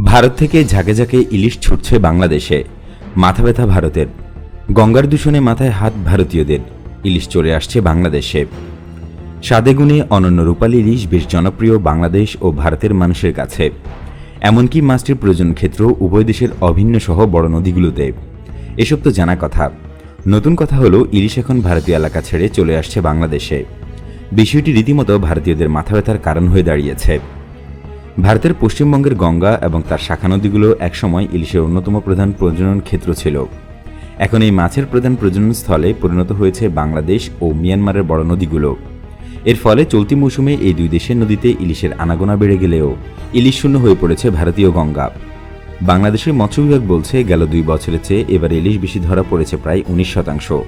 ভারত থেকে ঝাঁকে ঝাঁকে ইলিশ ছুটছে বাংলাদেশে। মাথা ব্যথা ভারতের। গঙ্গার দূষণে মাথায় হাত ভারতীয়দের। ইলিশ চলে আসছে বাংলাদেশে। স্বাদে গুণে অনন্য রূপালী ইলিশ বেশ জনপ্রিয় বাংলাদেশ ও ভারতের মানুষের কাছে। এমনকি মাছটির প্রজনন ক্ষেত্র উভয় দেশের অভিন্ন সহ বড় নদীগুলোতে। এসব তো জানা কথা। নতুন কথা হলো ইলিশ এখন ভারতীয় এলাকা ছেড়ে চলে আসছে বাংলাদেশে। বিষয়টি রীতিমতো ভারতীয়দের মাথা ব্যথার কারণ হয়ে দাঁড়িয়েছে। ভারতের পশ্চিমবঙ্গের গঙ্গা এবং তার শাখা নদীগুলো একসময় ইলিশের অন্যতম প্রধান প্রজনন ক্ষেত্র ছিল। এখন এই মাছের প্রধান প্রজনন স্থলে পরিণত হয়েছে বাংলাদেশ ও মিয়ানমারের বড় নদীগুলো। এর ফলে চলতি মৌসুমে এই দুই দেশের নদীতে ইলিশের আনাগোনা বেড়ে গেলেও ইলিশ শূন্য হয়ে পড়েছে ভারতীয় গঙ্গা। বাংলাদেশের মৎস্য বিভাগ বলছে গেল 2 বছরের চেয়ে এবার ইলিশ বেশি ধরা পড়েছে প্রায় 19%।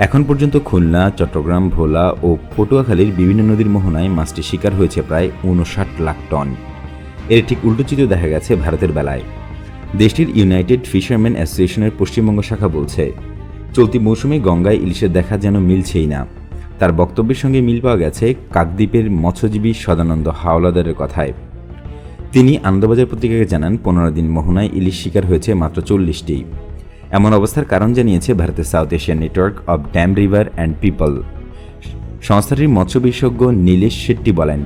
এখন পর্যন্ত খুলনা, চট্টগ্রাম, ভোলা ও পটুয়াখালীর বিভিন্ন নদীর মোহনায় মাছটি শিকার হয়েছে প্রায় 59 লাখ টন। এর ঠিক উল্টো চিত্র দেখা গেছে ভারতের বেলায়। দেশটির ইউনাইটেড ফিশারম্যান অ্যাসোসিয়েশনের পশ্চিমবঙ্গ শাখা বলছে, চলতি মৌসুমে গঙ্গায় ইলিশের দেখা যেন মিলছেই না। তার বক্তব্যের সঙ্গে মিল পাওয়া গেছে কাকদ্বীপের মৎস্যজীবী সদানন্দ হাওলাদারের কথায়। তিনি আনন্দবাজার পত্রিকাকে জানান, 15 দিন মোহনায় ইলিশ শিকার হয়েছে মাত্র 40টি। এমন অবস্থার কারণ জানিয়েছে ভারতের South Asian network of dam river and people. সংস্থাটির মৎস্য বিশেষজ্ঞ নীলেশ শেট্টি বলেন,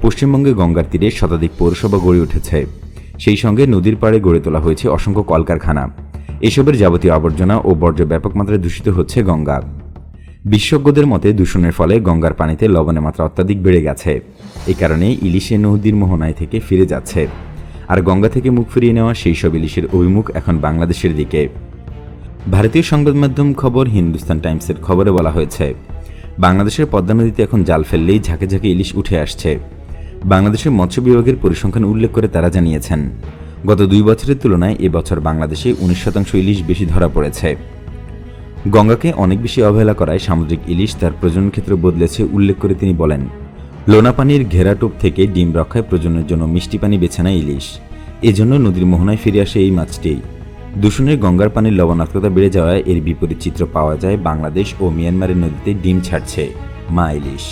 পশ্চিমবঙ্গে গঙ্গার তীরে শতাধিক পৌরসভা গড়ে উঠেছে। সেই সঙ্গে নদীর পাড়ে গড়ে তোলা হয়েছে অসংখ্য কলকারখানা। এসবের যাবতীয় আবর্জনা ও বর্জ্য ব্যাপক মাত্রায় দূষিত হচ্ছে গঙ্গা। বিশেষজ্ঞদের মতে দূষণের ফলে গঙ্গার পানিতে লবণের মাত্রা অত্যাধিক বেড়ে গেছে। এই কারণে ইলিশে নদীর মোহনায় থেকে ফিরে যাচ্ছে। আর গঙ্গা থেকে মুখ ফিরিয়ে নেওয়া সেই সব ইলিশের অভিমুখ এখন বাংলাদেশের দিকে। ভারতীয় সংবাদ মাধ্যম খবর হিন্দুস্তান টাইমসের খবরে বলা হয়েছে, বাংলাদেশের পদ্মা নদীতে এখন জাল ফেললেই ঝাঁকে ঝাঁকে ইলিশ উঠে আসছে। বাংলাদেশের মৎস্য বিভাগের পরিসংখ্যান উল্লেখ করে তারা জানিয়েছেন, গত 2 বছরের তুলনায় এবছর বাংলাদেশে 19% ইলিশ বেশি ধরা পড়েছে। গঙ্গাকে অনেক বেশি অবহেলা করায় সামুদ্রিক ইলিশ তার প্রজনন ক্ষেত্র বদলেছে উল্লেখ করে তিনি বলেন, লোনা পানির ঘেরাটোপ থেকে ডিম রক্ষায় প্রজননের জন্য মিষ্টি পানি বেছে নেয় ইলিশ। এজন্য নদীর মোহনায় ফিরে আসে এই মাছটি। দূষণের গঙ্গার পানির লবণাক্ততা বেড়ে যাওয়ায় এর বিপরীত চিত্র পাওয়া যায় বাংলাদেশ ও মিয়ানমারের নদীতে ডিম ছাড়ছে মা ইলিশ।